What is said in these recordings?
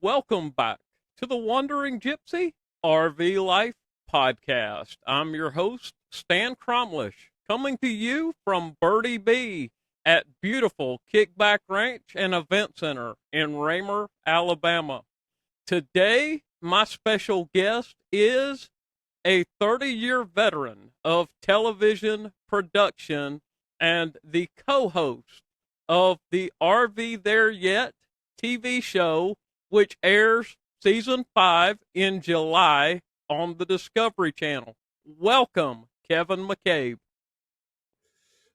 Welcome back to the Wandering Gypsy RV Life podcast. I'm your host, Stan Cromlish, coming to you from Birdie B at beautiful Kickback Ranch and Event Center in Raymer, Alabama. Today, my special guest is a 30-year veteran of television production and the co-host of the RV There Yet TV show, which airs season 5 in July on the Discovery Channel. Welcome, Kevin McCabe.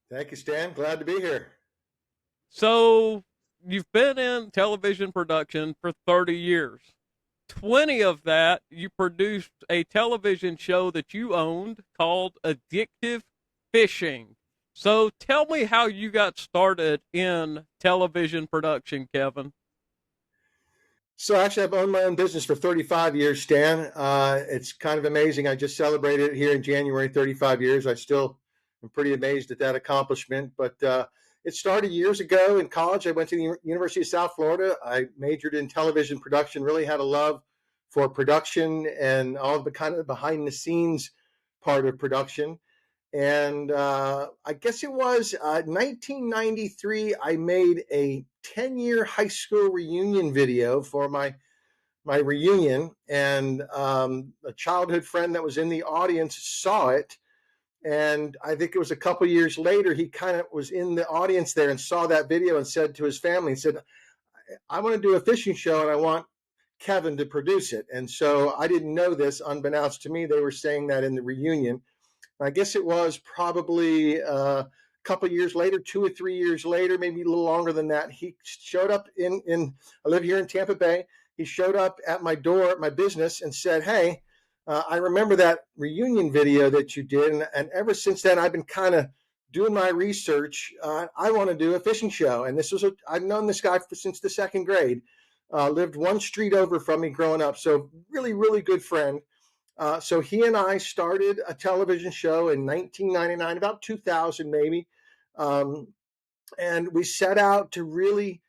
Thank you, Stan. Glad to be here. So, you've been in television production for 30 years. 20 of that, you produced a television show that you owned called Addictive Fishing. So, tell me how you got started in television production, Kevin. So actually, I've owned my own business for 35 years, Stan. It's kind of amazing. I just celebrated it here in January, 35 years. I still am pretty amazed at that accomplishment. But it started years ago in college. I went to the University of South Florida. I majored in television production, really had a love for production and all the kind of behind the scenes part of production. And I guess it was 1993, I made a 10-year high school reunion video for my reunion. And a childhood friend that was in the audience saw it. And I think it was a couple years later, he kind of was in the audience there and saw that video and said to his family, and said, I want to do a fishing show and I want Kevin to produce it. And so I didn't know this, unbeknownst to me, they were saying that in the reunion. I guess it was probably a couple of years later, 2 or 3 years later, maybe a little longer than that. He showed up I live here in Tampa Bay. He showed up at my door at my business and said, hey, I remember that reunion video that you did. And ever since then, I've been kind of doing my research. I want to do a fishing show. And I've known this guy since the second grade, lived one street over from me growing up. So really, really good friend. So he and I started a television show in 1999, about 2000 maybe. And we set out to really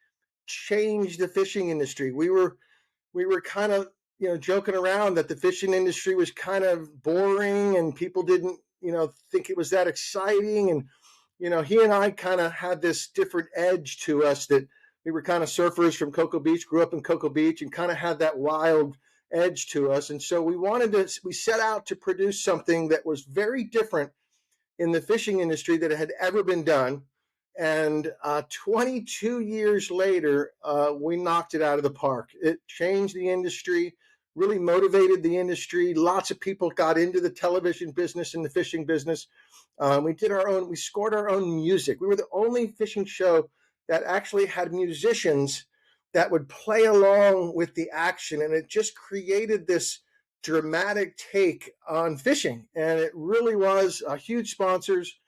change the fishing industry. We were kind of, joking around that the fishing industry was kind of boring and people didn't, think it was that exciting. And, he and I kind of had this different edge to us, that we were kind of surfers from Cocoa Beach, grew up in Cocoa Beach, and kind of had that wild edge to us. And so we set out to produce something that was very different in the fishing industry that had ever been done. And 22 years later, we knocked it out of the park. It changed the industry, really motivated the industry. Lots of people got into the television business and the fishing business. We scored our own music. We were the only fishing show that actually had musicians that would play along with the action. And it just created this dramatic take on fishing. And it really was huge sponsors,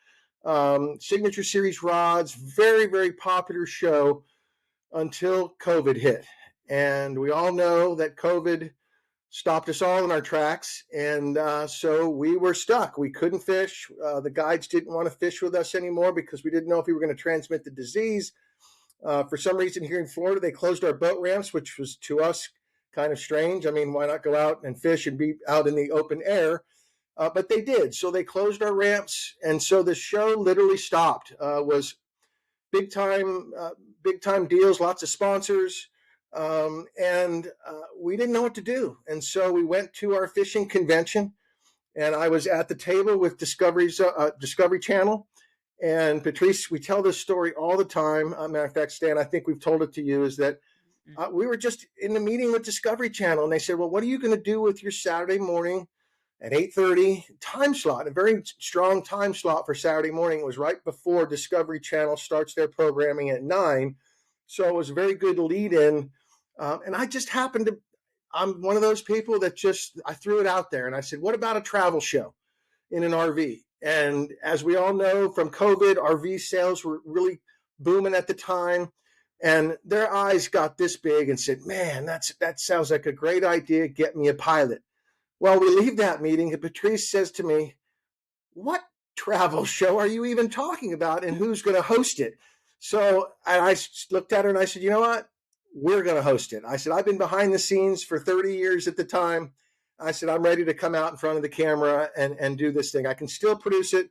Signature Series rods, very, very popular show until COVID hit. And we all know that COVID stopped us all in our tracks. And so we were stuck. We couldn't fish. The guides didn't want to fish with us anymore because we didn't know if we were going to transmit the disease. For some reason here in Florida, they closed our boat ramps, which was to us kind of strange. I mean, why not go out and fish and be out in the open air? But they did. So they closed our ramps. And so the show literally stopped. Was big time deals, lots of sponsors. And we didn't know what to do. And so we went to our fishing convention, and I was at the table with Discovery Channel. And Patrice, we tell this story all the time. Matter of fact, Stan, I think we've told it to you, is that we were just in the meeting with Discovery Channel, and they said, well, what are you going to do with your Saturday morning at 8:30 time slot? A very strong time slot for Saturday morning. It was right before Discovery Channel starts their programming at 9. So it was a very good lead in. And I just happened to, I'm one of those people that I threw it out there. And I said, what about a travel show in an RV? And as we all know from COVID, RV sales were really booming at the time. And their eyes got this big and said, man, that sounds like a great idea. Get me a pilot. Well, we leave that meeting and Patrice says to me, what travel show are you even talking about and who's going to host it? So I looked at her and I said, you know what? we're going to host it. I said, I've been behind the scenes for 30 years at the time. I said, I'm ready to come out in front of the camera and do this thing. I can still produce it.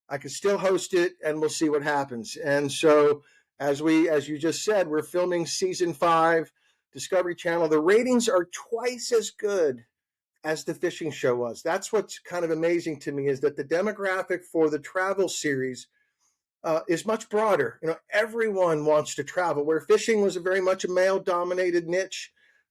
I can still host it, and we'll see what happens. And so as you just said, we're filming season 5, Discovery Channel. The ratings are twice as good as the fishing show was. That's what's kind of amazing to me, is that the demographic for the travel series is much broader. Everyone wants to travel, where fishing was very much a male-dominated niche.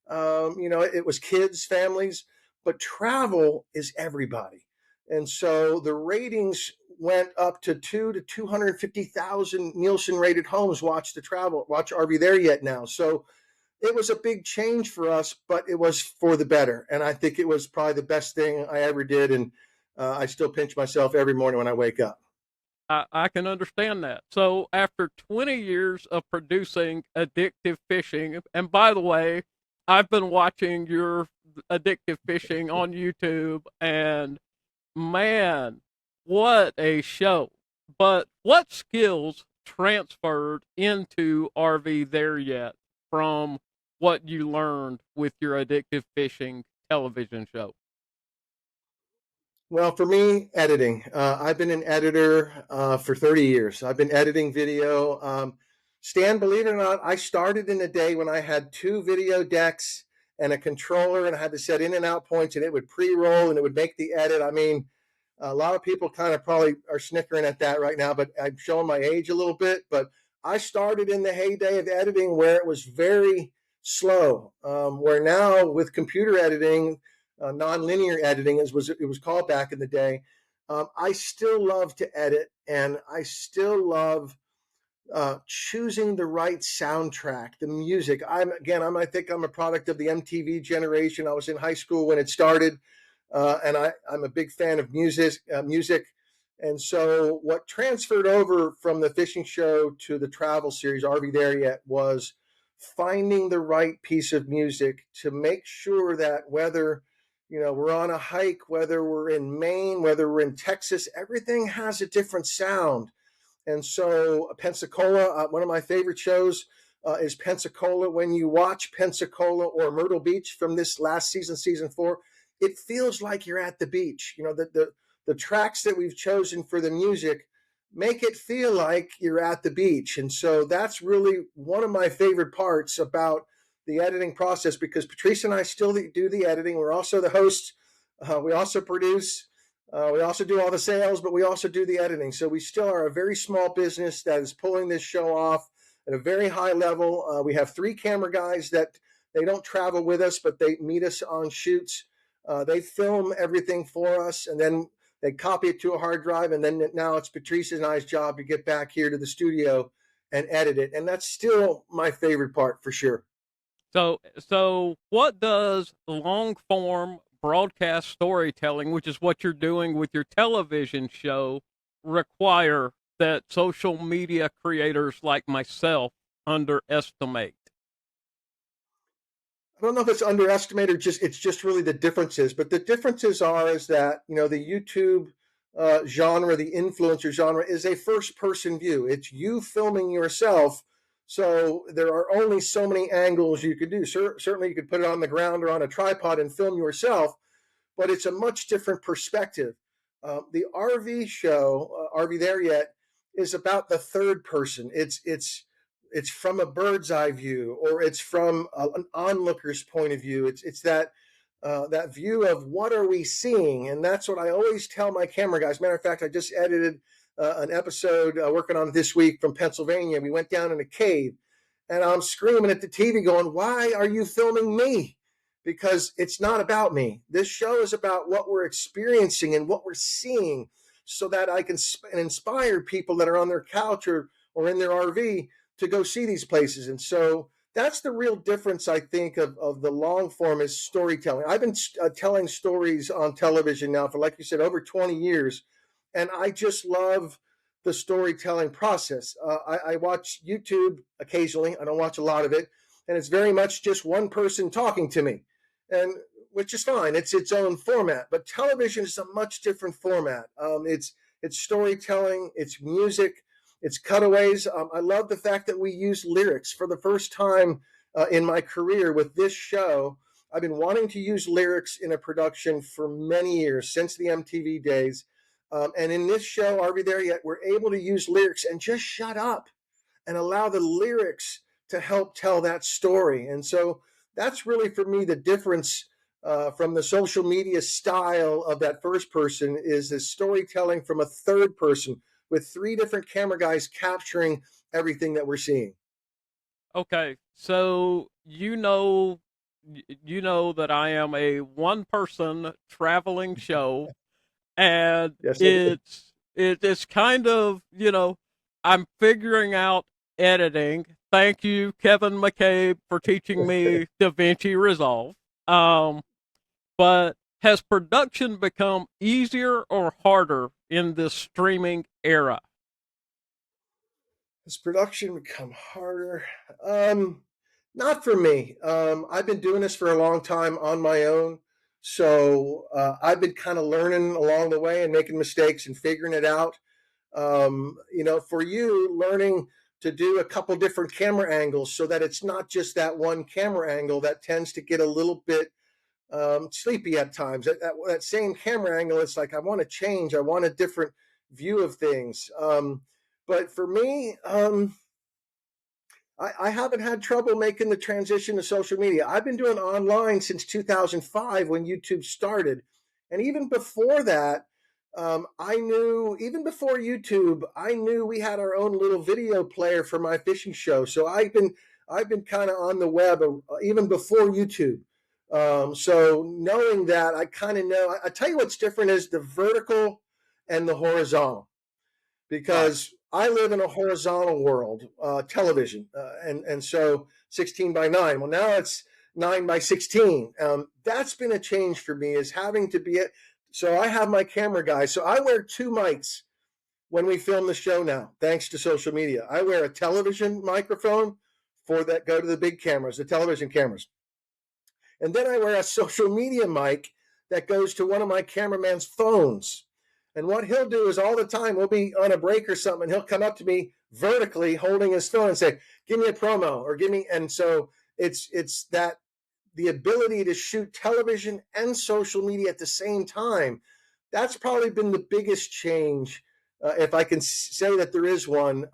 It was kids, families, but travel is everybody. And so the ratings went up to 250,000 Nielsen-rated homes watch RV There Yet now. So it was a big change for us, but it was for the better. And I think it was probably the best thing I ever did. And I still pinch myself every morning when I wake up. I can understand that. So after 20 years of producing addictive fishing, and by the way, I've been watching your addictive fishing on YouTube, and man, what a show. But what skills transferred into RV There Yet from what you learned with your addictive fishing television show? Well, for me, editing. I've been an editor for 30 years. I've been editing video. Stan, believe it or not, I started in a day when I had 2 video decks and a controller, and I had to set in and out points, and it would pre-roll and it would make the edit. I mean, a lot of people kind of probably are snickering at that right now, but I'm showing my age a little bit. But I started in the heyday of editing where it was very slow, where now with computer editing, non-linear editing, as it was called back in the day. I still love to edit, and I still love choosing the right soundtrack, the music. I think I'm a product of the MTV generation. I was in high school when it started, and I'm a big fan of music. And so what transferred over from the fishing show to the travel series, RV There Yet, was finding the right piece of music to make sure that whether we're on a hike, whether we're in Maine, whether we're in Texas, everything has a different sound. And so Pensacola, one of my favorite shows is Pensacola. When you watch Pensacola or Myrtle Beach from this last season, season 4, it feels like you're at the beach. The tracks that we've chosen for the music make it feel like you're at the beach. And so that's really one of my favorite parts about the editing process, because Patrice and I still do the editing. We're also the hosts. We also produce. We also do all the sales, but we also do the editing. So we still are a very small business that is pulling this show off at a very high level. We have 3 camera guys that they don't travel with us, but they meet us on shoots. They film everything for us, and then they copy it to a hard drive. And then now it's Patrice and I's job to get back here to the studio and edit it. And that's still my favorite part for sure. So what does long form broadcast storytelling, which is what you're doing with your television show, require that social media creators like myself underestimate? I don't know if it's underestimated or it's just really the differences. But the differences is that, the YouTube genre, the influencer genre, is a first person view. It's you filming yourself. So there are only so many angles you could do. Certainly you could put it on the ground or on a tripod and film yourself, but it's a much different perspective. The RV show, RV There Yet, is about the third person. It's from a bird's eye view, or it's from an onlooker's point of view. It's that view of what are we seeing, and that's what I always tell my camera guys. Matter of fact, I just edited an episode working on it this week from Pennsylvania. We went down in a cave, and I'm screaming at the TV going, why are you filming me? Because it's not about me. This show is about what we're experiencing and what we're seeing, so that I can inspire people that are on their couch or in their RV to go see these places. And so that's the real difference, I think, of the long form is storytelling. I've been telling stories on television now for, like you said, over 20 years. And I just love the storytelling process. I watch YouTube occasionally. I don't watch a lot of it. And it's very much just one person talking to me, and which is fine. It's its own format. But television is a much different format. It's storytelling, it's music, it's cutaways. I love the fact that we use lyrics for the first time in my career with this show. I've been wanting to use lyrics in a production for many years, since the MTV days. And in this show, Are We There Yet?, we're able to use lyrics and just shut up and allow the lyrics to help tell that story. And so that's really, for me, the difference from the social media style of that first person is the storytelling from a third person with three different camera guys capturing everything that we're seeing. Okay, so that I am a one-person traveling show, and Yes, I do. it's kind of, I'm figuring out editing. Thank you, Kevin McCabe, for teaching me DaVinci Resolve. But has production become easier or harder in this streaming era? Has production become harder? Not for me. I've been doing this for a long time on my own. So I've been kind of learning along the way and making mistakes and figuring it out. For you, learning to do a couple different camera angles so that it's not just that one camera angle that tends to get a little bit sleepy at times. That same camera angle, it's like, I want to change. I want a different view of things. But for me, I haven't had trouble making the transition to social media. I've been doing online since 2005 when YouTube started. And even before that, I knew, even before YouTube, I knew we had our own little video player for my fishing show. So I've been kind of on the web even before YouTube. So knowing that, I kind of know. I tell you what's different is the vertical and the horizontal, Right. because I live in a horizontal world, television, and so 16 by 9. Well, now it's 9 by 16. That's been a change for me, is having to be it. So I have my camera guy. So I wear two mics when we film the show now, thanks to social media. I wear a television microphone for that go to the big cameras, the television cameras. And then I wear a social media mic that goes to one of my cameraman's phones. And what he'll do is, all the time we'll be on a break or something, and he'll come up to me vertically holding his phone and say, "Give me a promo," or "Give me." And so it's that the ability to shoot television and social media at the same time. That's probably been the biggest change, if I can say that there is one,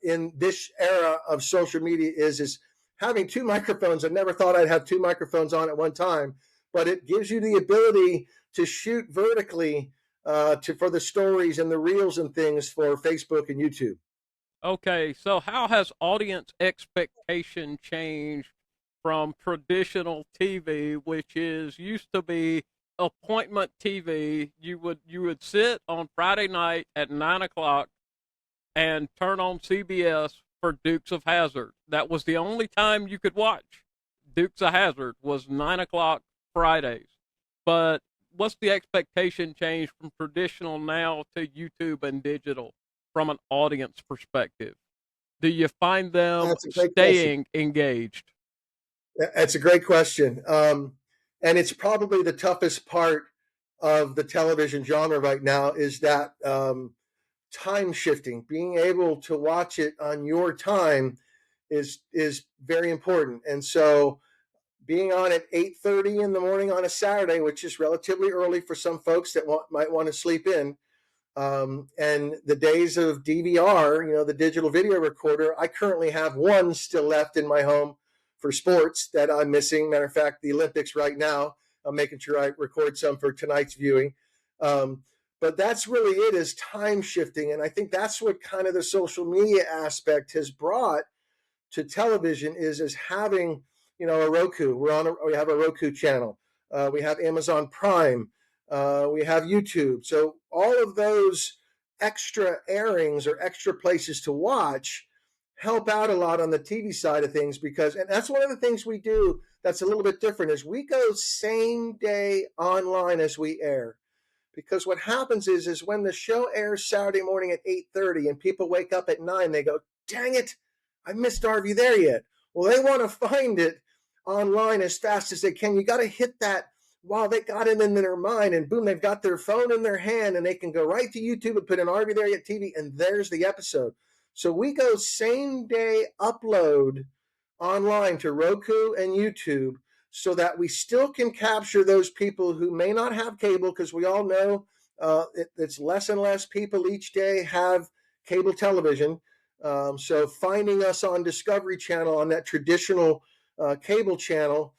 in this era of social media, is having two microphones. I never thought I'd have two microphones on at one time, but it gives you the ability to shoot vertically, for the stories and the reels and things for Facebook and YouTube. Okay, so how has audience expectation changed from traditional TV, which is used to be appointment TV? You would sit on Friday night at 9 o'clock and turn on CBS for Dukes of Hazzard. That was the only time you could watch Dukes of Hazzard, was 9 o'clock Fridays. But what's the expectation change from traditional now to YouTube and digital from an audience perspective? Do you find them That's a great question. staying engaged? That's a great question. And it's probably the toughest part of the television genre right now, is that time shifting. Being able to watch it on your time is very important. And so being on at 8:30 in the morning on a Saturday, which is relatively early for some folks that might want to sleep in, and the days of DVR, the digital video recorder, I currently have one still left in my home for sports that I'm missing. Matter of fact, the Olympics right now, I'm making sure I record some for tonight's viewing. But that's really it, is time shifting. And I think that's what kind of the social media aspect has brought to television, is having, a Roku. We have a Roku channel. We have Amazon Prime. We have YouTube. So all of those extra airings or extra places to watch help out a lot on the TV side of things, and that's one of the things we do that's a little bit different, is we go same day online as we air. Because what happens is when the show airs Saturday morning at 8:30 and people wake up at 9, they go, "Dang it, I missed RV There Yet." Well, they want to find it online as fast as they can. You got to hit that while they got it in their mind, and boom, they've got their phone in their hand, and they can go right to YouTube and put in RV There Yet TV, and there's the episode. So we go same day upload online to Roku and YouTube so that we still can capture those people who may not have cable, because we all know it's less and less people each day have cable television. So finding us on Discovery Channel, on that traditional cable channel,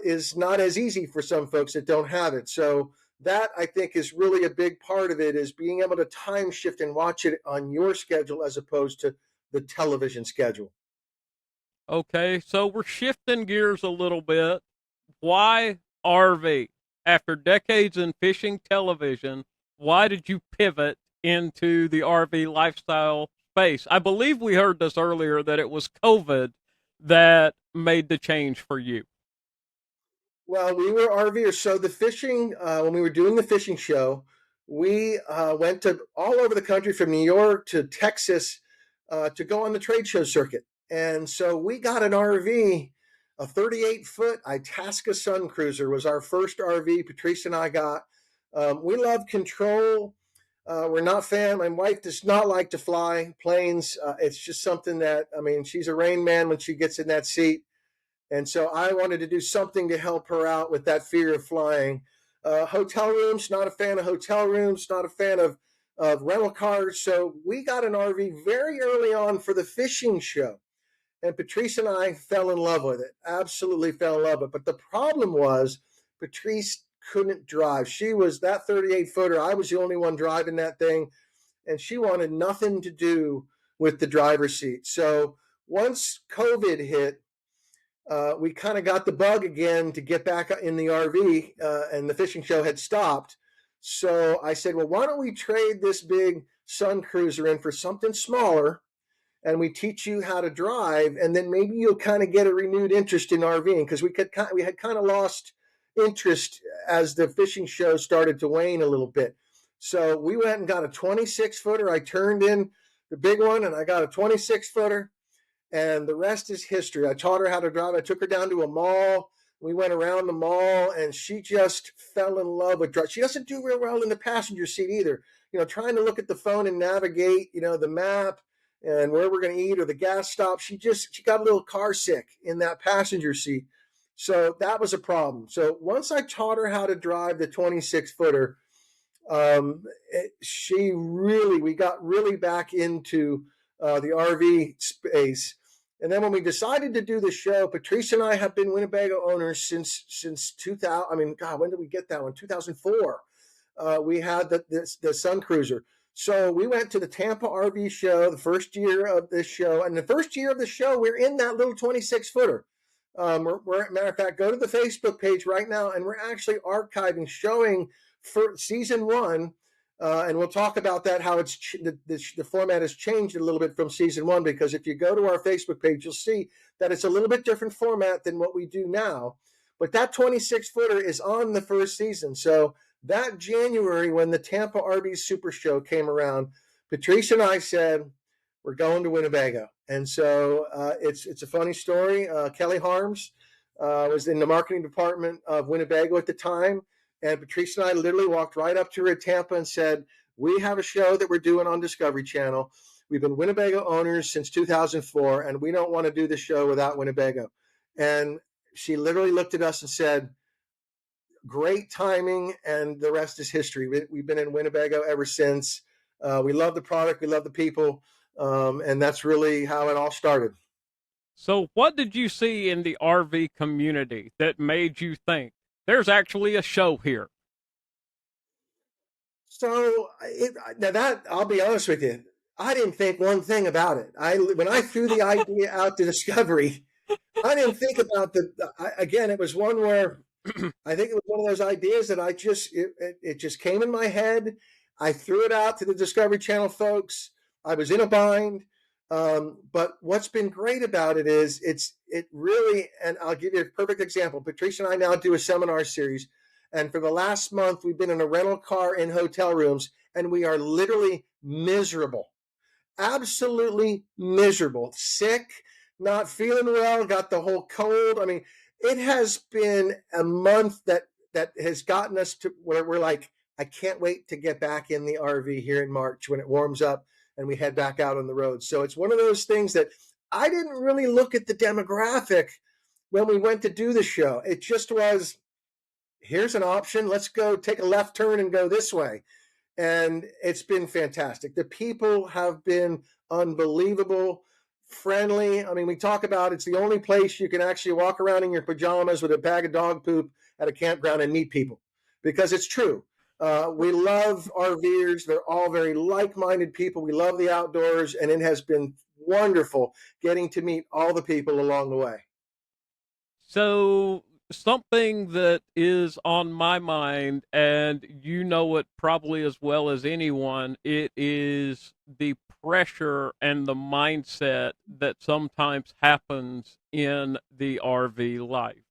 is not as easy for some folks that don't have it. So that, I think, is really a big part of it, is being able to time shift and watch it on your schedule as opposed to the television schedule. Okay, so we're shifting gears a little bit. Why RV? After decades in fishing television, why did you pivot into the RV lifestyle space? I believe we heard this earlier that it was COVID that made the change for you. Well, we were RVers. So the fishing, when we were doing the fishing show, we went to all over the country, from New York to Texas, to go on the trade show circuit. And so we got an RV, a 38-foot Itasca Sun Cruiser was our first RV Patrice and I got. We love control. We're not fan. My wife does not like to fly planes. It's just something that, I mean, she's a Rain Man when she gets in that seat. And so I wanted to do something to help her out with that fear of flying. Hotel rooms, not a fan of hotel rooms, not a fan of rental cars. So we got an RV very early on for the fishing show. And Patrice and I fell in love with it, absolutely fell in love with it. But the problem was Patrice couldn't drive. She was that 38-footer. I was the only one driving that thing. And she wanted nothing to do with the driver's seat. So once COVID hit, we kind of got the bug again to get back in the RV, and the fishing show had stopped. So I said, well, why don't we trade this big Sun Cruiser in for something smaller, and we teach you how to drive, and then maybe you'll kind of get a renewed interest in RVing, because we had kind of lost interest as the fishing show started to wane a little bit. So we went and got a 26-footer. I turned in the big one, and I got a 26-footer. And the rest is history. I taught her how to drive. I took her down to a mall. We went around the mall, and she just fell in love with driving. She doesn't do real well in the passenger seat either. You know, trying to look at the phone and navigate, you know, the map and where we're going to eat or the gas stop. She got a little car sick in that passenger seat. So that was a problem. So once I taught her how to drive the 26-footer, we got really back into the RV space. And then when we decided to do the show, Patrice and I have been Winnebago owners since 2000. I mean, God, when did we get that one? 2004. We had the Sun Cruiser. So we went to the Tampa RV show, the first year of this show. And the first year of the show, we're in that little 26-footer. Matter of fact, go to the Facebook page right now, and we're actually archiving, showing for season 1. And we'll talk about that, how the format has changed a little bit from season 1, because if you go to our Facebook page, you'll see that it's a little bit different format than what we do now. But that 26-footer is on the first season. So that January, when the Tampa RV Super Show came around, Patrice and I said, we're going to Winnebago. And so it's a funny story. Kelly Harms was in the marketing department of Winnebago at the time. And Patrice and I literally walked right up to her at Tampa and said, we have a show that we're doing on Discovery Channel. We've been Winnebago owners since 2004, and we don't want to do the show without Winnebago. And she literally looked at us and said, great timing, and the rest is history. We've been in Winnebago ever since. We love the product. We love the people. And that's really how it all started. So what did you see in the RV community that made you think, there's actually a show here? So now that, I'll be honest with you, I didn't think one thing about it. When I threw the idea out to Discovery, I didn't think about again, it was one where I think it was one of those ideas that it just came in my head. I threw it out to the Discovery Channel folks. I was in a bind. But what's been great about it is it really, and I'll give you a perfect example. Patrice and I now do a seminar series, and for the last month, we've been in a rental car in hotel rooms, and we are literally miserable, absolutely miserable, sick, not feeling well, got the whole cold. I mean, it has been a month that has gotten us to where we're like, I can't wait to get back in the RV here in March when it warms up and we head back out on the road. So it's one of those things that I didn't really look at the demographic when we went to do the show. It just was, here's an option. Let's go take a left turn and go this way. And it's been fantastic. The people have been unbelievable, friendly. I mean, we talk about it's the only place you can actually walk around in your pajamas with a bag of dog poop at a campground and meet people, because it's true. We love RVers. They're all very like-minded people. We love the outdoors, and it has been wonderful getting to meet all the people along the way. So, something that is on my mind, and you know it probably as well as anyone, it is the pressure and the mindset that sometimes happens in the RV life.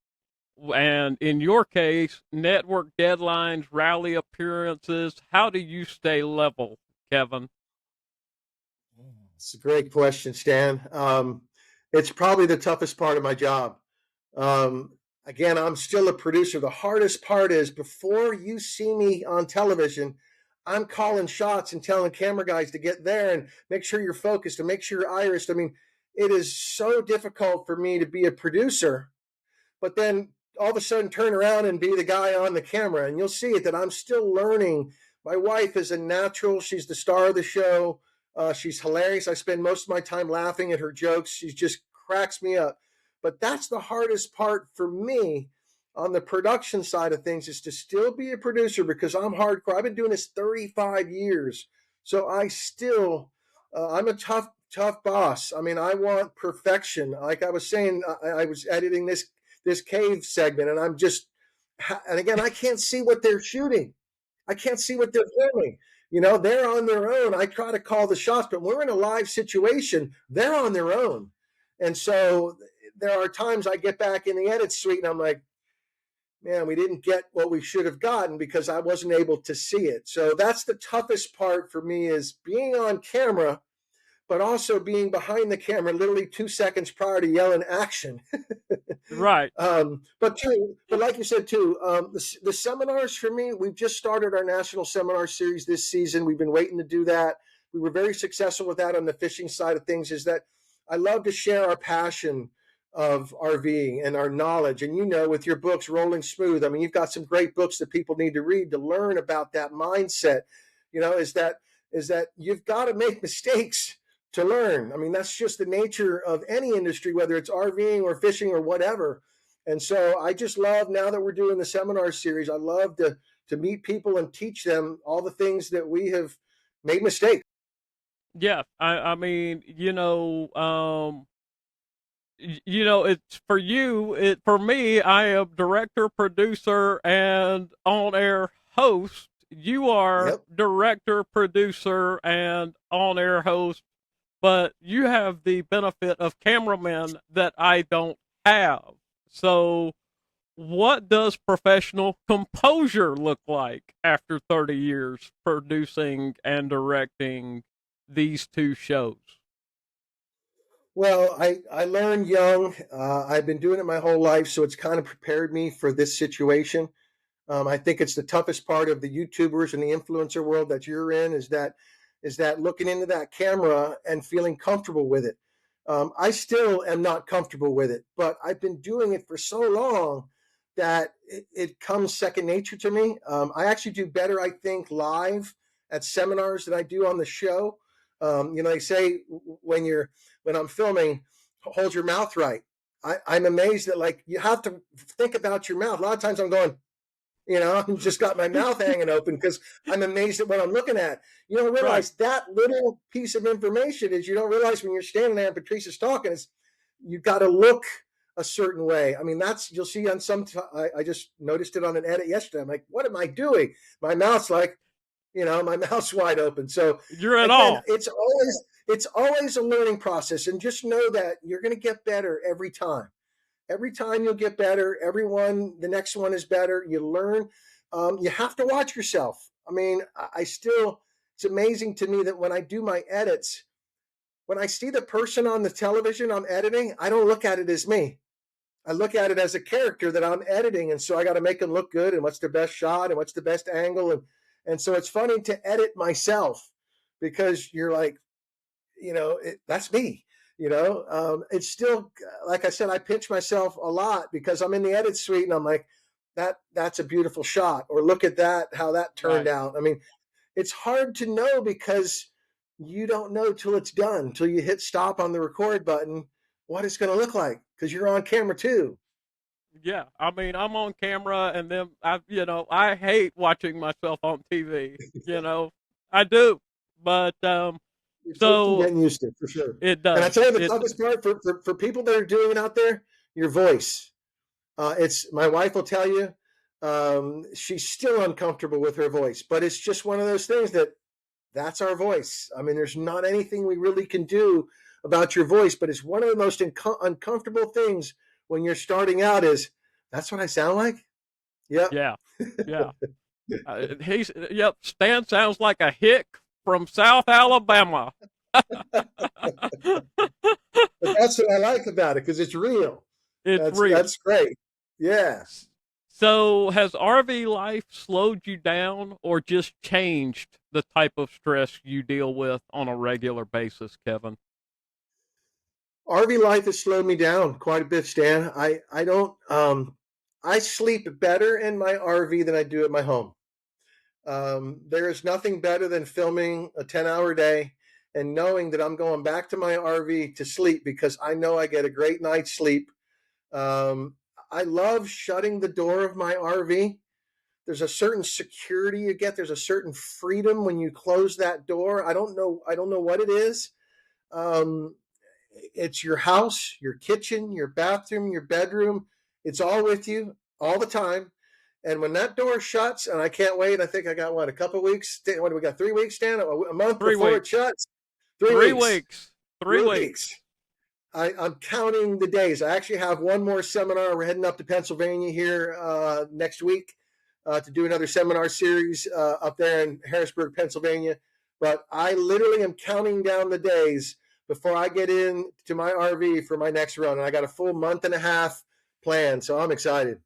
And in your case, network deadlines, rally appearances. How do you stay level, Kevin? It's a great question, Stan. It's probably the toughest part of my job. Um, Again, I'm still a producer. The hardest part is before you see me on television, I'm calling shots and telling camera guys to get there and make sure you're focused and make sure you're irised. I mean, it is so difficult for me to be a producer, but then all of a sudden turn around and be the guy on the camera. And you'll see it that I'm still learning. My wife is a natural. She's the star of the show. She's hilarious. I spend most of my time laughing at her jokes. She just cracks me up. But that's the hardest part for me on the production side of things, is to still be a producer, because I'm hardcore. I've been doing this 35 years. So I'm a tough boss. I mean, I want perfection. Like I was saying, I was editing this cave segment, and and again, I can't see what they're shooting. I can't see what they're filming. They're on their own. I try to call the shots, but we're in a live situation. They're on their own. And so there are times I get back in the edit suite and I'm like, man, we didn't get what we should have gotten because I wasn't able to see it. So that's the toughest part for me, is being on camera, but also being behind the camera literally 2 seconds prior to yelling action. Right. But like you said too, the seminars for me, we've just started our national seminar series this season. We've been waiting to do that. We were very successful with that on the fishing side of things. Is that I love to share our passion of RVing and our knowledge. And with your books, Rolling Smooth, I mean, you've got some great books that people need to read to learn about that mindset. Is that you've got to make mistakes to learn. I mean, that's just the nature of any industry, whether it's RVing or fishing or whatever. And so I just love, now that we're doing the seminar series, I love to meet people and teach them all the things that we have made mistakes. Yeah, I mean, it's for you. It for me. I am director, producer, and on-air host. You are Yep. director, producer, and on-air host, but you have the benefit of cameramen that I don't have. So, what does professional composure look like after 30 years producing and directing these two shows? Well, I learned young. I've been doing it my whole life, so it's kind of prepared me for this situation. I think it's the toughest part of the YouTubers and the influencer world that you're in, is that looking into that camera and feeling comfortable with it. I still am not comfortable with it, but I've been doing it for so long that it comes second nature to me. I actually do better, I think, live at seminars than I do on the show. They say when I'm filming, hold your mouth right. I'm amazed that, like, you have to think about your mouth. A lot of times I'm going, I'm just got my mouth hanging open because I'm amazed at what I'm looking at. You don't realize that little piece of information is, you don't realize when you're standing there and Patrice is talking, is you've got to look a certain way. I mean, you'll see on I just noticed it on an edit yesterday. I'm like, what am I doing? My mouth's like, my mouth's wide open. So You're at again, all. it's always a learning process, and just know that you're going to get better every time. Every time you'll get better. The next one is better. You learn. You have to watch yourself. I mean, it's amazing to me that when I do my edits, when I see the person on the television I'm editing, I don't look at it as me. I look at it as a character that I'm editing. And so I got to make them look good, and what's the best shot and what's the best angle. And so it's funny to edit myself, because you're like, that's me. It's still, like I said, I pinch myself a lot because I'm in the edit suite and I'm like, that's a beautiful shot, or look at that, how that turned Right. out. I mean, it's hard to know because you don't know till it's done, till you hit stop on the record button, what it's going to look like because you're on camera too. Yeah. I mean, I'm on camera, and then I hate watching myself on TV. I do, but It takes some so getting used to, for sure. it And I does. tell you, the It toughest part for people that are doing it out there, your voice. It's my wife will tell you, she's still uncomfortable with her voice, but it's just one of those things that's our voice. I mean, there's not anything we really can do about your voice, but it's one of the most uncomfortable things when you're starting out is that's what I sound like. Yep. Yeah, yeah. Stan sounds like a hick from South Alabama. But that's what I like about it because it's real. It's real. That's great. Yeah. So, has RV life slowed you down or just changed the type of stress you deal with on a regular basis, Kevin? RV life has slowed me down quite a bit, Stan. I don't I sleep better in my RV than I do at my home. There is nothing better than filming a 10-hour day and knowing that I'm going back to my RV to sleep because I know I get a great night's sleep. Um, I love shutting the door of my RV. There's a certain security you get. There's a certain freedom when you close that door. I don't know. I don't know what it is. Um, it's your house, your kitchen, your bathroom, your bedroom. It's all with you all the time. And when that door shuts, and I can't wait, I think I got a couple of weeks. What do we got? 3 weeks, Stan? A month Three before it weeks. shuts. 3 Three weeks. weeks. Three 3 weeks. weeks. I'm counting the days. I actually have one more seminar. We're heading up to Pennsylvania here next week to do another seminar series up there in Harrisburg, Pennsylvania. But I literally am counting down the days before I get into my RV for my next run. And I got a full month and a half planned. So I'm excited.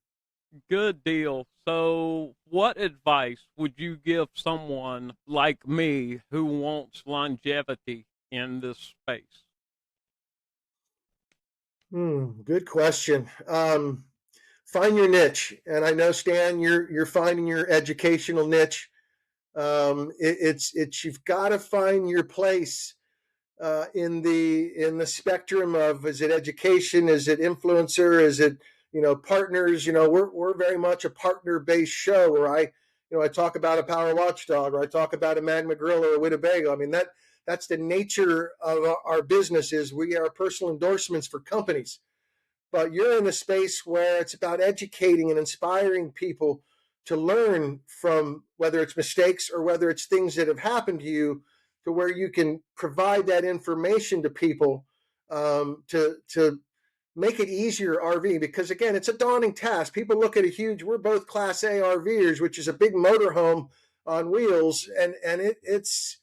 Good deal. So, what advice would you give someone like me who wants longevity in this space? Good question. Find your niche, and I know Stan, you're finding your educational niche. It's you've got to find your place in the spectrum of, is it education, is it influencer, is it partners. We're very much a partner based show where I talk about a power watchdog, or I talk about a Magna Grill or a Winnebago. I mean that's the nature of our business. Is we are personal endorsements for companies, but you're in a space where it's about educating and inspiring people to learn from, whether it's mistakes or whether it's things that have happened to you, to where you can provide that information to people to make it easier RV. Because again, it's a daunting task. People look at we're both Class A RVers, which is a big motorhome on wheels, and it's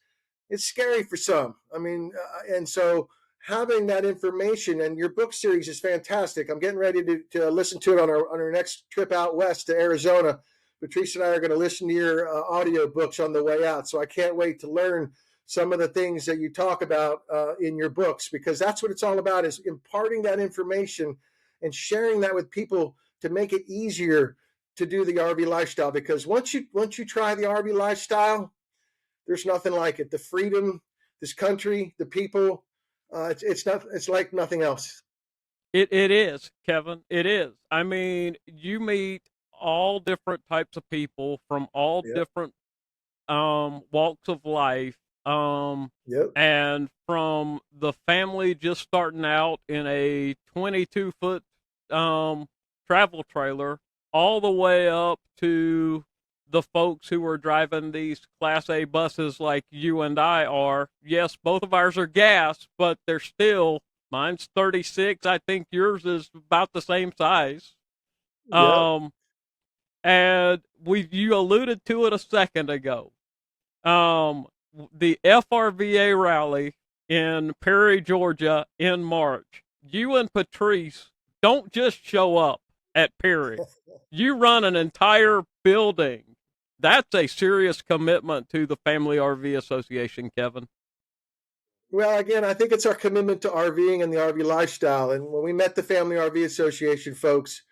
scary for some. I mean, and so having that information, and your book series is fantastic. I'm getting ready to listen to it on our next trip out west to Arizona. Patrice and I are going to listen to your audio books on the way out. So I can't wait to learn some of the things that you talk about in your books, because that's what it's all about, is imparting that information and sharing that with people to make it easier to do the RV lifestyle. Because once you try the RV lifestyle, there's nothing like it. The freedom, this country, the people, it's like nothing else. It is, Kevin. It is. I mean, you meet all different types of people from all Yep. different walks of life. Yep. And from the family just starting out in a 22-foot travel trailer, all the way up to the folks who are driving these Class A buses like you and I are. Yes, both of ours are gas, but they're still, mine's 36. I think yours is about the same size. Yep. Um, and you alluded to it a second ago. The FRVA rally in Perry, Georgia in March. You and Patrice don't just show up at Perry. You run an entire building. That's a serious commitment to the Family RV Association, Kevin. Well, again, I think it's our commitment to RVing and the RV lifestyle. And when we met the Family RV Association folks,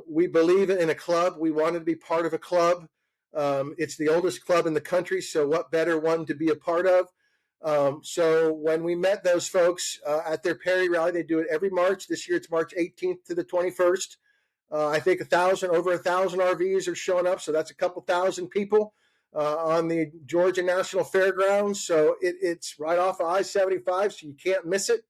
we believe in a club. We wanted to be part of a club. It's the oldest club in the country, so what better one to be a part of? So when we met those folks at their Perry rally, they do it every March. This year it's March 18th to the 21st. I think over 1,000 RVs are showing up, so that's a couple thousand people on the Georgia National Fairgrounds. So it's right off of I-75, so you can't miss it.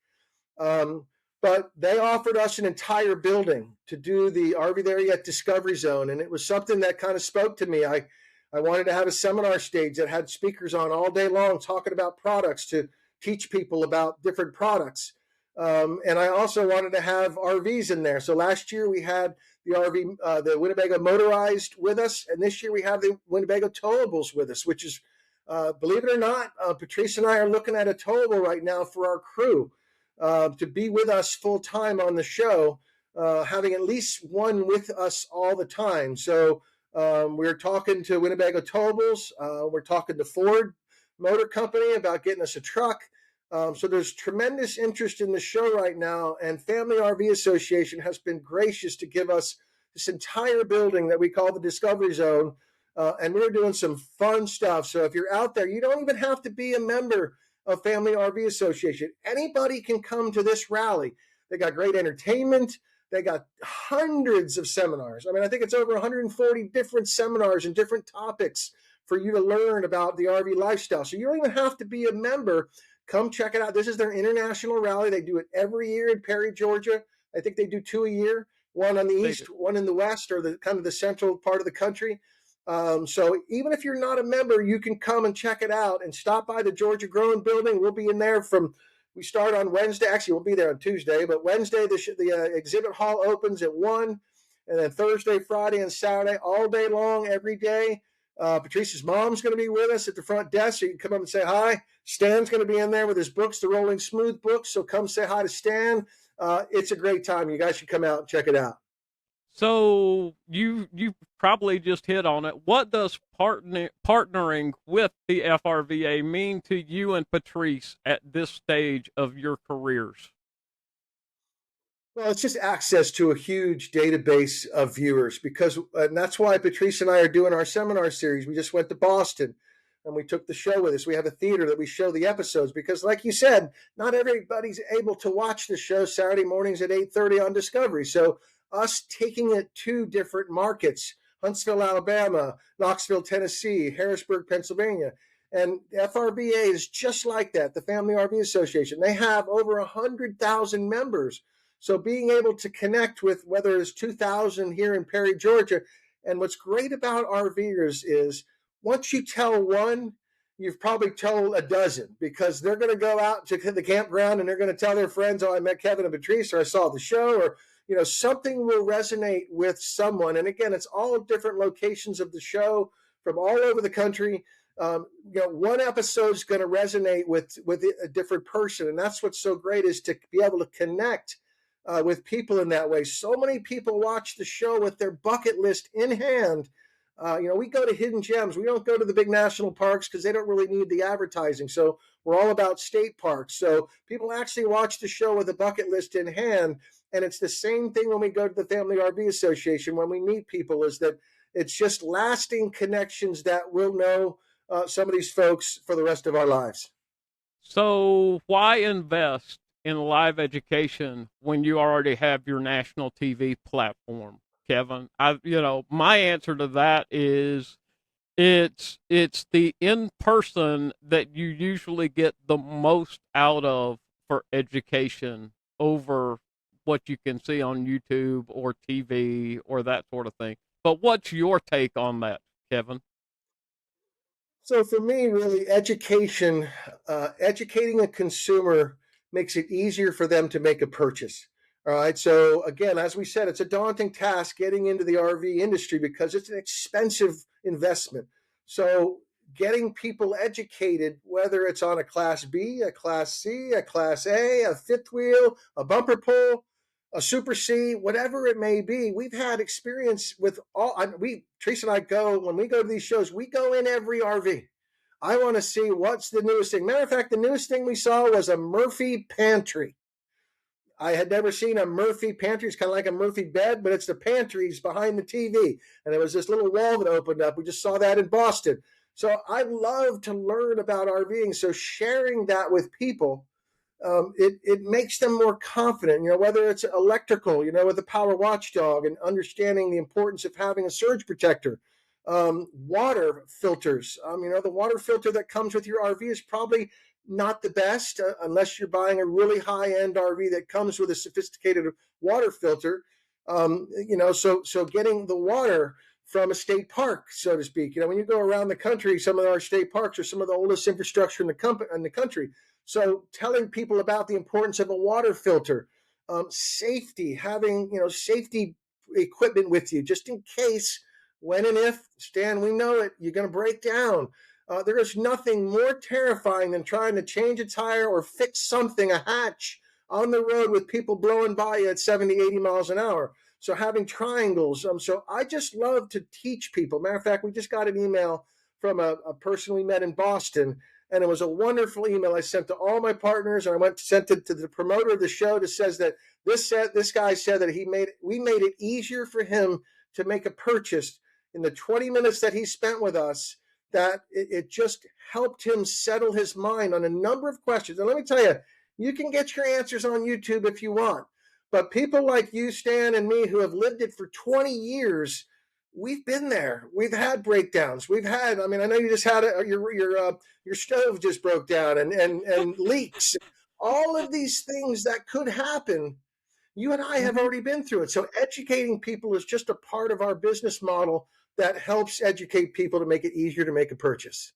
But they offered us an entire building to do the RV There Yet Discovery Zone, and it was something that kind of spoke to me. I wanted to have a seminar stage that had speakers on all day long talking about products to teach people about different products. And I also wanted to have RVs in there. So last year we had the Winnebago Motorized with us, and this year we have the Winnebago Towables with us, which is, believe it or not, Patrice and I are looking at a towable right now for our crew to be with us full time on the show, having at least one with us all the time. So we're talking to Winnebago Towables. We're talking to Ford Motor Company about getting us a truck. So there's tremendous interest in the show right now, and Family RV Association has been gracious to give us this entire building that we call the Discovery Zone, and we're doing some fun stuff. So if you're out there, you don't even have to be a member of Family RV Association. Anybody can come to this rally. They got great entertainment. They got hundreds of seminars. I mean, I think it's over 140 different seminars and different topics for you to learn about the RV lifestyle. So you don't even have to be a member. Come check it out. This is their international rally. They do it every year in Perry, Georgia. I think they do 2 a year, one on the east, one in the west, or the kind of the central part of the country. So even if you're not a member, you can come and check it out and stop by the Georgia Growing Building. We'll be in there we start on Wednesday. Actually, we'll be there on Tuesday, but Wednesday, the exhibit hall opens at 1, and then Thursday, Friday, and Saturday, all day long, every day. Patrice's mom's going to be with us at the front desk, so you can come up and say hi. Stan's going to be in there with his books, the Rolling Smooth books, so come say hi to Stan. It's a great time. You guys should come out and check it out. So you probably just hit on it. What does partnering with the FRVA mean to you and Patrice at this stage of your careers? Well, it's just access to a huge database of viewers and that's why Patrice and I are doing our seminar series. We just went to Boston and we took the show with us. We have a theater that we show the episodes because, like you said, not everybody's able to watch the show Saturday mornings at 8:30 on Discovery. So us taking it to different markets, Huntsville, Alabama, Knoxville, Tennessee, Harrisburg, Pennsylvania. And FRVA is just like that, the Family RV Association. They have over 100,000 members. So being able to connect with whether it's 2,000 here in Perry, Georgia, and what's great about RVers is once you tell one, you've probably told a dozen because they're going to go out to the campground and they're going to tell their friends, oh, I met Kevin and Patrice, or I saw the show, or something will resonate with someone. And again, it's all different locations of the show from all over the country. One episode is going to resonate with a different person, and that's what's so great is to be able to connect with people in that way. So many people watch the show with their bucket list in hand. We go to hidden gems. We don't go to the big national parks because they don't really need the advertising. So we're all about state parks. So people actually watch the show with a bucket list in hand. And it's the same thing when we go to the Family RV Association, when we meet people, is that it's just lasting connections that we'll know some of these folks for the rest of our lives. So why invest in live education when you already have your national TV platform, Kevin? My answer to that is it's the in person that you usually get the most out of for education over what you can see on YouTube or TV or that sort of thing. But what's your take on that, Kevin? So for me, really, educating a consumer makes it easier for them to make a purchase. All right. So again, as we said, it's a daunting task getting into the RV industry because it's an expensive investment. So getting people educated, whether it's on a Class B, a Class C, a Class A, a fifth wheel, a bumper pull, a Super C, whatever it may be, we've had experience with all. Trace and I when we go to these shows, we go in every RV. I want to see what's the newest thing. Matter of fact, the newest thing we saw was a Murphy pantry. I had never seen a Murphy pantry. It's kind of like a Murphy bed, but it's the pantries behind the TV. And there was this little wall that opened up. We just saw that in Boston. So I love to learn about RVing. So sharing that with people, it makes them more confident, whether it's electrical, with the power watchdog and understanding the importance of having a surge protector. Water filters, the water filter that comes with your RV is probably not the best unless you're buying a really high-end RV that comes with a sophisticated water filter. So getting the water from a state park, so to speak. When you go around the country, some of our state parks are some of the oldest infrastructure in the country. So telling people about the importance of a water filter, safety, having safety equipment with you just in case, when and if, Stan, we know it, you're going to break down. There is nothing more terrifying than trying to change a tire or fix something, a hatch, on the road with people blowing by you at 70, 80 miles an hour. So having triangles. So I just love to teach people. Matter of fact, we just got an email from a person we met in Boston, and it was a wonderful email I sent to all my partners, and I sent it to the promoter of the show that says that this guy said that we made it easier for him to make a purchase in the 20 minutes that he spent with us, that it just helped him settle his mind on a number of questions. And let me tell you, you can get your answers on YouTube if you want. But people like you, Stan, and me who have lived it for 20 years, we've been there. We've had breakdowns. I know you just had your stove just broke down and leaks. All of these things that could happen, you and I have already been through it. So educating people is just a part of our business model that helps educate people to make it easier to make a purchase.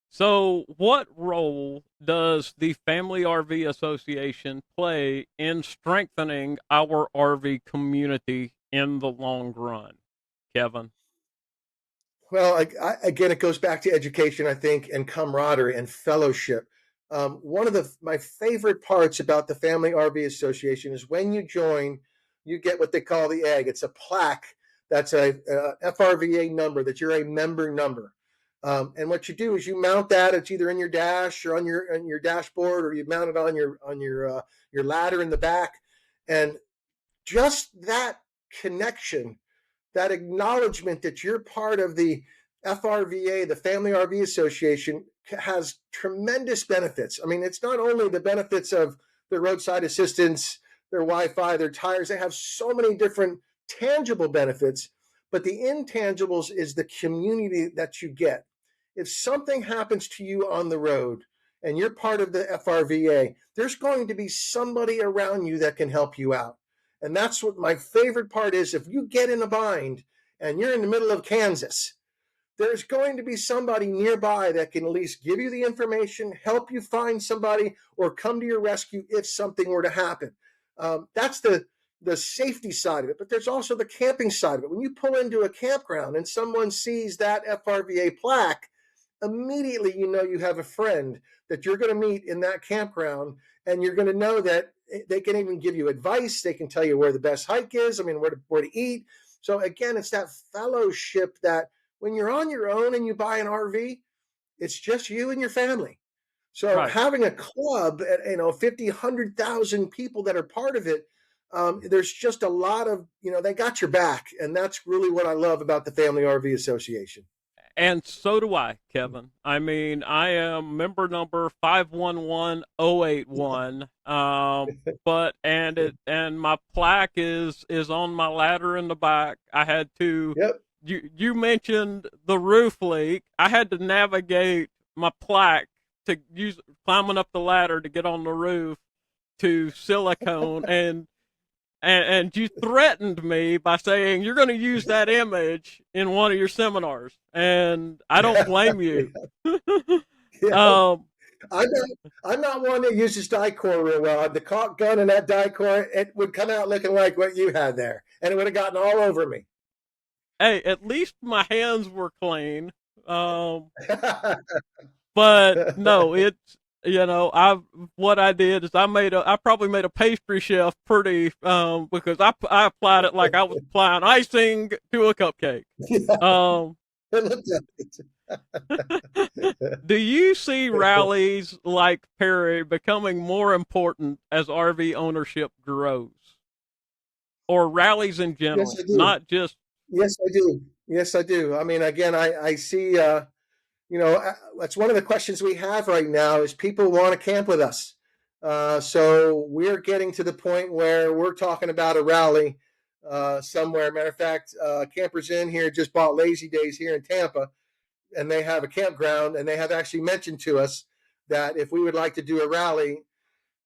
So what role does the Family RV Association play in strengthening our RV community in the long run, Kevin? Well, again, it goes back to education, I think, and camaraderie and fellowship. One of my favorite parts about the Family RV Association is when you join, you get what they call the egg. It's a plaque. That's a FRVA number, that you're a member number. And what you do is you mount that. It's either in your dash or on your dashboard, or you mount it on your ladder in the back. And just that connection, that acknowledgement that you're part of the FRVA, the Family RV Association, has tremendous benefits. I mean, it's not only the benefits of the roadside assistance, their Wi-Fi, their tires. They have so many different tangible benefits, but the intangibles is the community that you get. If something happens to you on the road and you're part of the FRVA, there's going to be somebody around you that can help you out. And that's what my favorite part is. If you get in a bind and you're in the middle of Kansas, there's going to be somebody nearby that can at least give you the information, help you find somebody, or come to your rescue if something were to happen. That's the safety side of it, but there's also the camping side of it. When you pull into a campground and someone sees that FRVA plaque, immediately you know you have a friend that you're going to meet in that campground, and you're going to know that they can even give you advice. They can tell you where the best hike is, where to eat. So again, it's that fellowship that when you're on your own and you buy an RV, it's just you and your family. So right. Having a club at 50, 100,000 people that are part of it, there's just a lot of, they got your back. And that's really what I love about the Family RV Association. And so do I, Kevin. I mean, I am member number 511081. And my plaque is on my ladder in the back. I had to. Yep. You mentioned the roof leak. I had to navigate my plaque to climbing up the ladder to get on the roof to silicone, and you threatened me by saying you're going to use that image in one of your seminars, and I don't blame you. I'm not one that uses Dicor real well. The caulk gun and that Dicor, it would come out looking like what you had there, and it would have gotten all over me. Hey, at least my hands were clean. But no, it's, what I did is I probably made a pastry chef pretty, because I applied it like I was applying icing to a cupcake. Do you see rallies like Perry becoming more important as RV ownership grows? Or rallies in Yes, general, I do. not just. Yes, I do. Yes, I do. I mean, again, I see, that's one of the questions we have right now is people want to camp with us. So we're getting to the point where we're talking about a rally somewhere. Matter of fact, Campers Inn here just bought Lazy Days here in Tampa, and they have a campground, and they have actually mentioned to us that if we would like to do a rally,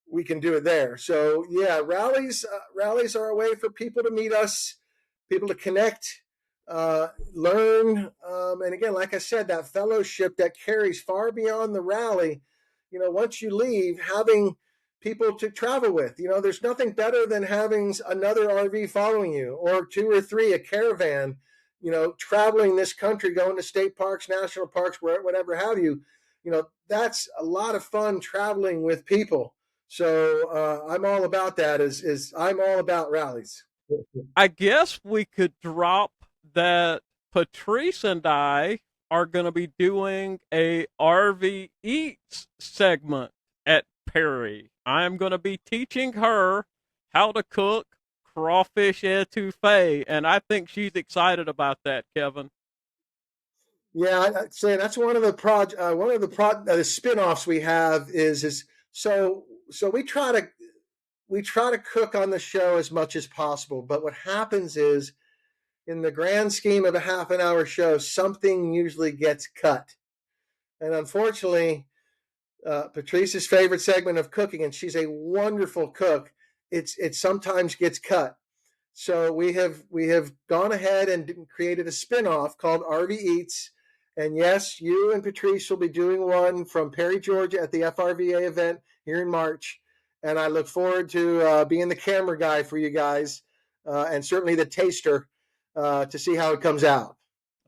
we can do it there. So yeah, rallies are a way for people to meet us, people to connect, learn, and again, like I said, that fellowship that carries far beyond the rally. Once you leave, having people to travel with. There's nothing better than having another RV following you, or two or three, a caravan. Traveling this country, going to state parks, national parks, whatever have you. That's a lot of fun traveling with people. So I'm all about that. Is I'm all about rallies. I guess we could drop that Patrice and I are going to be doing a RV Eats segment at Perry. I'm going to be teaching her how to cook crawfish etouffee, and I think she's excited about that, Kevin. Yeah, I'd say that's one of the spin-offs we have is so we try to cook on the show as much as possible. But what happens is, in the grand scheme of a half an hour show, something usually gets cut. And unfortunately, Patrice's favorite segment of cooking, and she's a wonderful cook, it sometimes gets cut. So we have gone ahead and created a spinoff called RV Eats. And yes, you and Patrice will be doing one from Perry, Georgia at the FRVA event here in March. And I look forward to being the camera guy for you guys, and certainly the taster, to see how it comes out.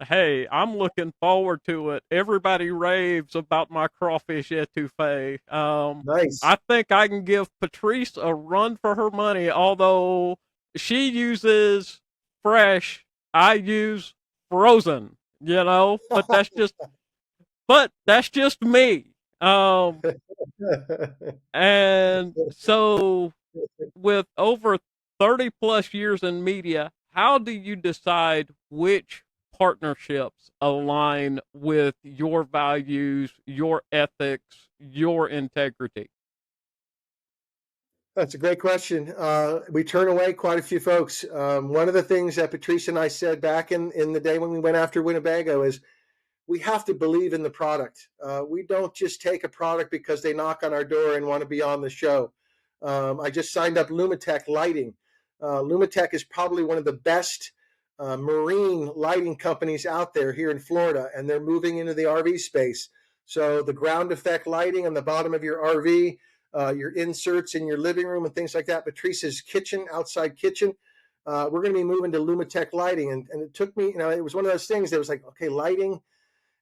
Hey, I'm looking forward to it. Everybody raves about my crawfish etouffee. Nice. I think I can give Patrice a run for her money, although she uses fresh, I use frozen, but that's just me. And so with over 30 plus years in media, how do you decide which partnerships align with your values, your ethics, your integrity? That's a great question. We turn away quite a few folks. One of the things that Patrice and I said back in the day when we went after Winnebago is we have to believe in the product. We don't just take a product because they knock on our door and want to be on the show. I just signed up Lumitech Lighting. Lumitech is probably one of the best marine lighting companies out there here in Florida, and they're moving into the RV space. So the ground effect lighting on the bottom of your RV, your inserts in your living room and things like that. Patrice's kitchen, outside kitchen. We're going to be moving to Lumitech Lighting. And it took me, it was one of those things that was like, okay, lighting,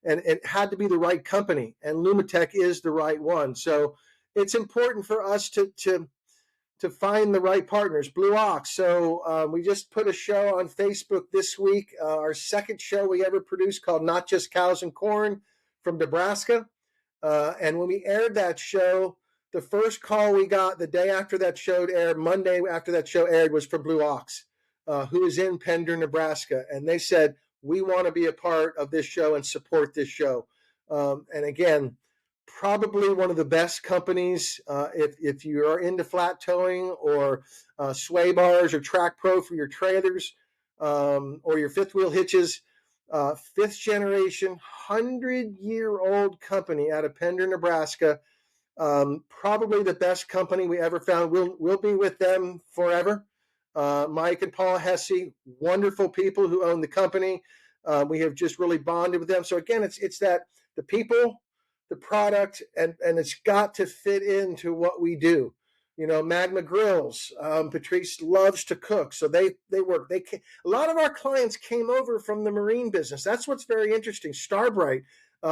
and it had to be the right company. And Lumitech is the right one. So it's important for us to find the right partners. Blue Ox. So we just put a show on Facebook this week, our second show we ever produced, called Not Just Cows and Corn, from Nebraska. And when we aired that show, the first call we got the day after that show aired, Monday after that show aired, was from Blue Ox, who is in Pender, Nebraska. And they said, we want to be a part of this show and support this show. And again, probably one of the best companies, if you are into flat towing or sway bars or Track Pro for your trailers, or your fifth wheel hitches. Fifth generation, 100-year-old company out of Pender, Nebraska. Probably the best company we ever found. We'll be with them forever. Mike and Paul Hesse, wonderful people who own the company. We have just really bonded with them. So again, it's that the people, the product, and it's got to fit into what we do. Magma Grills. Patrice loves to cook, so they work. A lot of our clients came over from the marine business. That's what's very interesting. Starbright,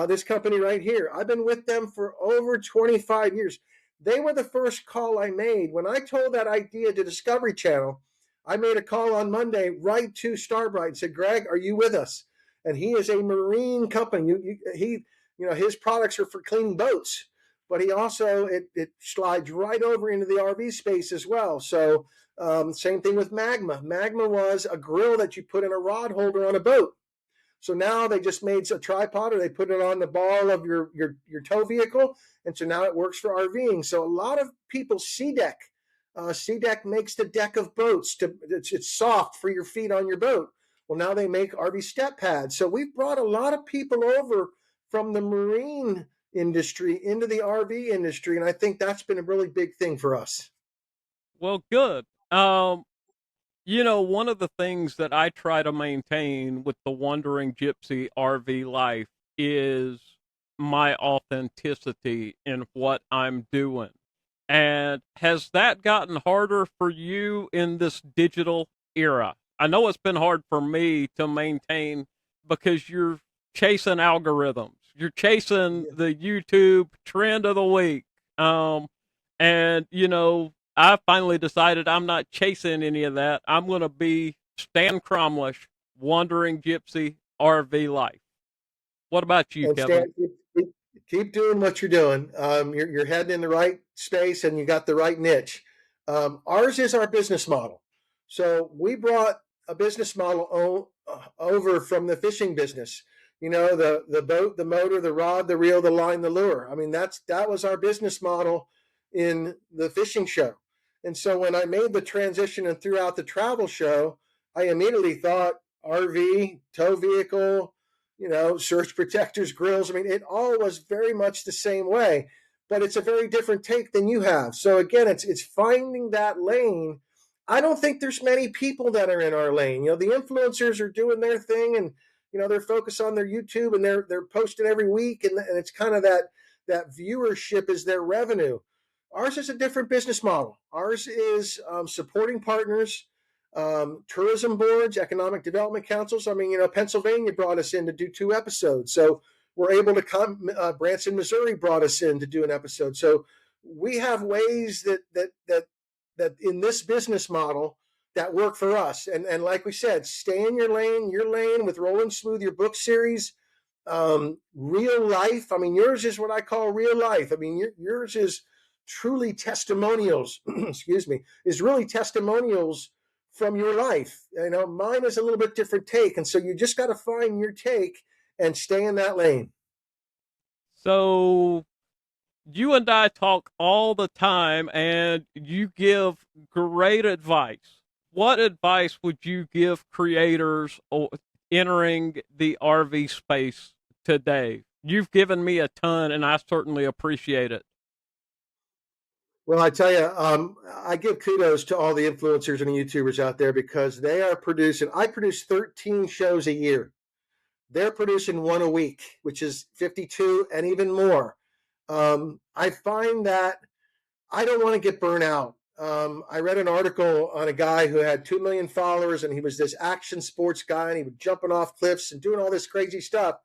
this company right here. I've been with them for over 25 years. They were the first call I made when I told that idea to Discovery Channel. I made a call on Monday right to Starbright and said, "Greg, are you with us?" and he is a marine company. His products are for cleaning boats, but he also it slides right over into the RV space as well. So same thing with Magma. Magma was a grill that you put in a rod holder on a boat. So now they just made a tripod, or they put it on the ball of your tow vehicle, and so now it works for RVing. So a lot of people, SeaDeck. SeaDeck makes the deck of boats. It's soft for your feet on your boat. Well, now they make RV step pads. So we've brought a lot of people over from the marine industry into the RV industry, and I think that's been a really big thing for us. Well, good. One of the things that I try to maintain with the Wandering Gypsy RV life is my authenticity in what I'm doing. And has that gotten harder for you in this digital era? I know it's been hard for me to maintain because you're chasing algorithms. You're chasing the YouTube trend of the week. And I finally decided I'm not chasing any of that. I'm going to be Stan Cromlish, Wandering Gypsy RV life. What about you, And Kevin? Stan, keep doing what you're doing. You're heading in the right space, and you got the right niche. Ours is our business model. So we brought a business model over from the fishing business. The boat, the motor, the rod, the reel, the line, the lure. I mean, that was our business model in the fishing show. And so when I made the transition and threw out the travel show, I immediately thought RV, tow vehicle, surge protectors, grills. I mean, it all was very much the same way, but it's a very different take than you have. So again, it's finding that lane. I don't think there's many people that are in our lane. The influencers are doing their thing, and they're focused on their YouTube, and they're posting every week, and it's kind of that viewership is their revenue. Ours is a different business model. Ours is supporting partners, tourism boards, economic development councils. I mean, Pennsylvania brought us in to do 2 episodes. So we're able to come. Branson, Missouri brought us in to do an episode. So we have ways that in this business model that work for us. And like we said, stay in your lane with Rolling Smooth, your book series, real life. I mean, yours is what I call real life. I mean, yours is truly testimonials, excuse me, is really testimonials from your life. Mine is a little bit different take. And so you just got to find your take and stay in that lane. So you and I talk all the time, and you give great advice. What advice would you give creators entering the RV space today? You've given me a ton, and I certainly appreciate it. Well, I tell you, I give kudos to all the influencers and the YouTubers out there, because they are producing. I produce 13 shows a year. They're producing 1 a week, which is 52 and even more. I find that I don't want to get burnt out. I read an article on a guy who had 2 million followers, and he was this action sports guy, and he was jumping off cliffs and doing all this crazy stuff.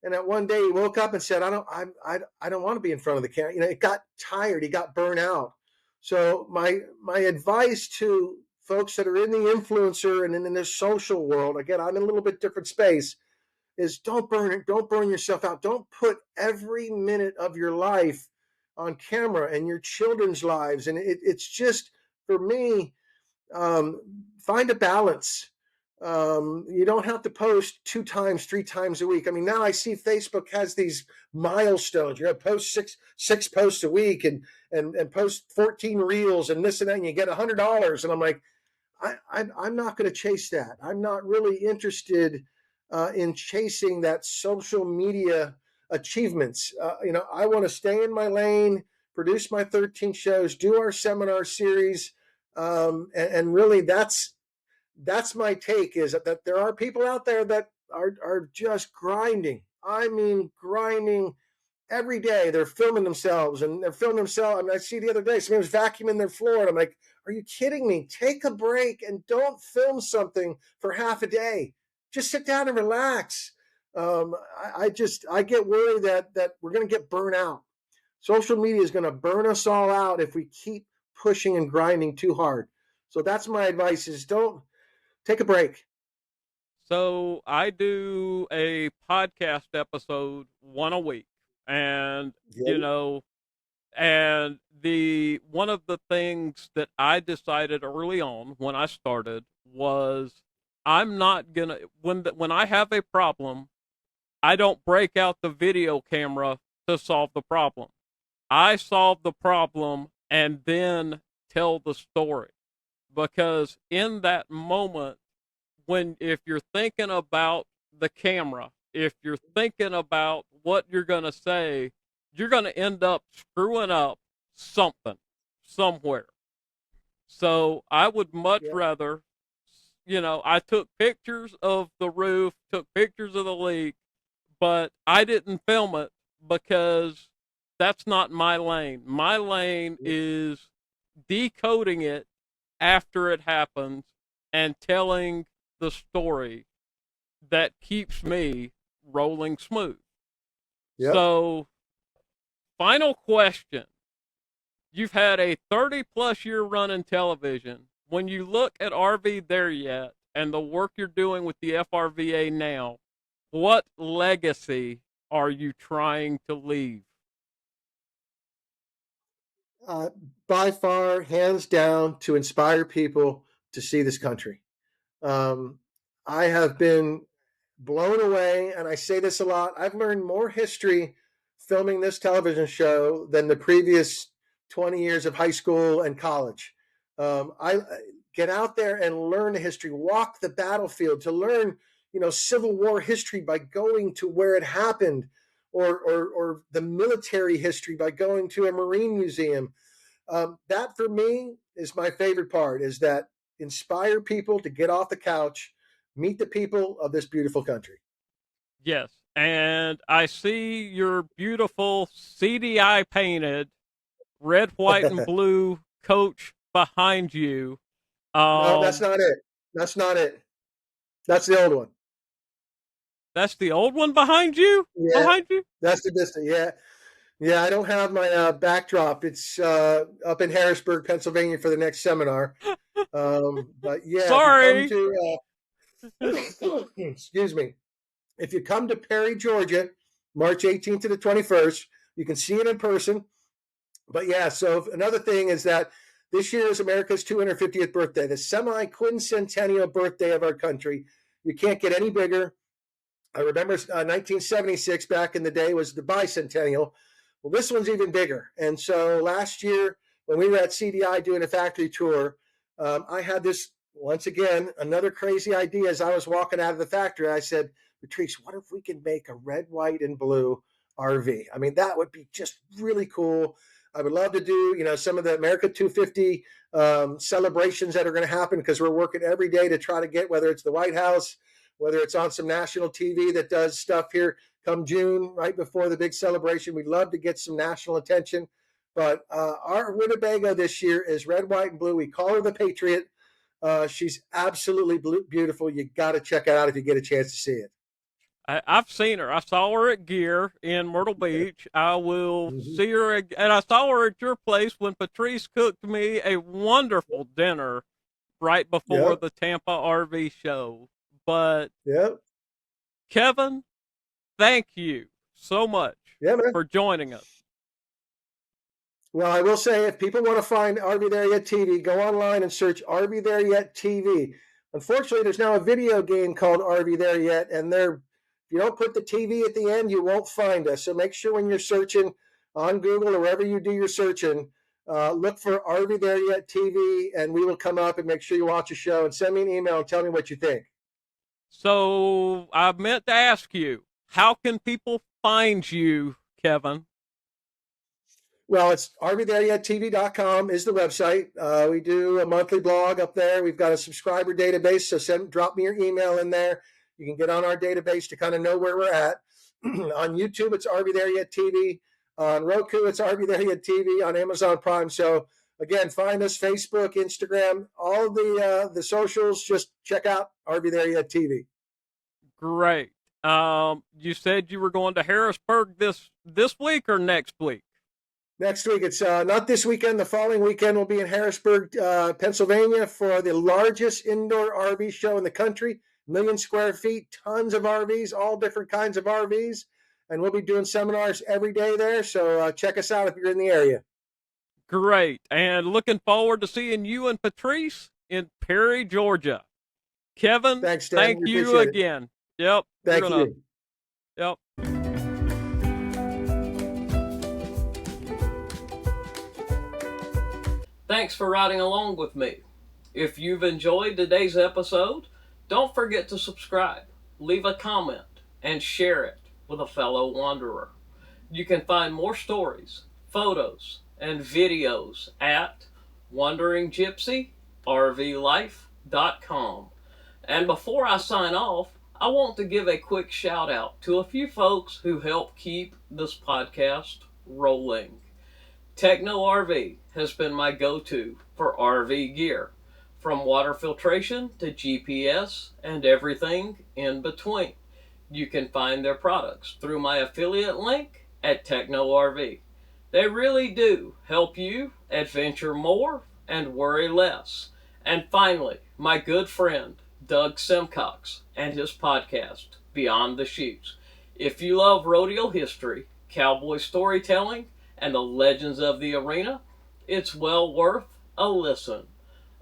And that one day he woke up and said, I don't want to be in front of the camera. It got tired. He got burnt out. So my advice to folks that are in the influencer and in the social world, again, I'm in a little bit different space, is don't burn yourself out. Don't put every minute of your life on camera and your children's lives. And it's just, for me, find a balance. You don't have to post 2 times, 3 times a week. I mean, now I see Facebook has these milestones. You post six posts a week and post 14 reels and this and that, and you get $100. And I'm like, I'm not going to chase that. I'm not really interested in chasing that social media achievements. I want to stay in my lane, produce my 13 shows, do our seminar series, and really that's my take, is that there are people out there that are just grinding. I mean, grinding every day. They're filming themselves. I mean, I see the other day, somebody was vacuuming their floor, and I'm like, are you kidding me? Take a break and don't film something for half a day. Just sit down and relax. I get worried that we're going to get burnt out. Social media is going to burn us all out if we keep pushing and grinding too hard. So that's my advice: is don't take a break. So I do a podcast episode one a week, and you Yeah. know, and the one of the things that I decided early on when I started was I'm not gonna when I have a problem, I don't break out the video camera to solve the problem. I solve the problem and then tell the story, because in that moment, when if you're thinking about the camera, if you're thinking about what you're going to say, you're going to end up screwing up something somewhere. So I would much Yeah. rather, I took pictures of the roof, took pictures of the leak, but I didn't film it because that's not my lane. My lane is decoding it after it happens and telling the story that keeps me rolling smooth. Yep. So, final question. You've had a 30 plus year run in television. When you look at RV There Yet and the work you're doing with the FRVA now, what legacy are you trying to leave? Uh, by far, hands down, to inspire people to see this country. Um, I have been blown away, and I say this a lot. I've learned more history filming this television show than the previous 20 years of high school and college. I get out there and learn the history, walk the battlefield to learn, Civil War history by going to where it happened, or the military history by going to a Marine museum. That for me is my favorite part, is that inspire people to get off the couch, meet the people of this beautiful country. Yes. And I see your beautiful CDI painted red, white, and blue coach behind you. No, that's not it. That's not it. That's the old one. That's the old one behind you? Yeah, Behind you? that's the distance. Yeah. Yeah, I don't have my backdrop. It's up in Harrisburg, Pennsylvania for the next seminar. But yeah, if you come Sorry. to, excuse me, if you come to Perry, Georgia, March 18th to the 21st, you can see it in person. But yeah, so another thing is that this year is America's 250th birthday, the semi quincentennial birthday of our country. You can't get any bigger. I remember 1976 back in the day was the bicentennial. Well, this one's even bigger. And so last year, when we were at CDI doing a factory tour, I had this, once again, another crazy idea. As I was walking out of the factory, I said, Patrice, what if we could make a red, white, and blue RV? I mean, that would be just really cool. I would love to do, some of the America 250 celebrations that are going to happen, because we're working every day to try to get, whether it's the White House, whether it's on some national TV that does stuff here come June, right before the big celebration. We'd love to get some national attention. But our Winnebago this year is red, white, and blue. We call her the Patriot. She's absolutely beautiful. You got to check it out if you get a chance to see it. I've seen her. I saw her at Gear in Myrtle Beach. I will see her, and I saw her at your place when Patrice cooked me a wonderful dinner right before Yep. the Tampa RV show. But Yep. Kevin, thank you so much Yeah, man. for joining us. Well, I will say, if people want to find RV There Yet TV, go online and search RV There Yet TV. Unfortunately, there's now a video game called RV There Yet, and if you don't put the TV at the end, you won't find us. So make sure when you're searching on Google or wherever you do your searching, look for RV There Yet TV, and we will come up and make sure you watch the show, and send me an email and tell me what you think. So I meant to ask you, how can people find you, Kevin? Well, it's RVThereYetTV.com is the website. We do a monthly blog up there. We've got a subscriber database, so drop me your email in there. You can get on our database to kind of know where we're at. On YouTube, it's RV There Yet TV. On Roku, it's RV There Yet TV. On Amazon Prime. So again, find us Facebook, Instagram, all the socials. Just check out RV There Yet TV. Great. You said you were going to Harrisburg this week or next week? Next week, it's not this weekend. The following weekend, we'll be in Harrisburg, Pennsylvania for the largest indoor RV show in the country. million square feet, tons of RVs, all different kinds of RVs. And we'll be doing seminars every day there. So check us out if you're in the area. Great. And looking forward to seeing you and Patrice in Perry, Georgia. Kevin, Thanks, Stan. thank We you appreciate it. again. Yep. Thank you. Yep. Thanks for riding along with me. If you've enjoyed today's episode, don't forget to subscribe, leave a comment, and share it with a fellow wanderer. You can find more stories, photos, and videos at wanderinggypsyrvlife.com. And before I sign off, I want to give a quick shout out to a few folks who help keep this podcast rolling. Techno RV has been my go-to for RV gear, from water filtration to GPS and everything in between. You can find their products through my affiliate link at Techno RV. They really do help you adventure more and worry less. And finally, my good friend Doug Simcox and his podcast, Beyond the Chutes. If you love rodeo history, cowboy storytelling, and the legends of the arena, it's well worth a listen.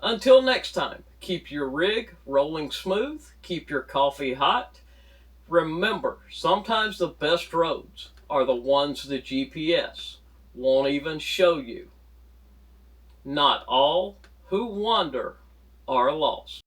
Until next time, keep your rig rolling smooth, keep your coffee hot. Remember, sometimes the best roads are the ones the GPS won't even show you. Not all who wander are lost.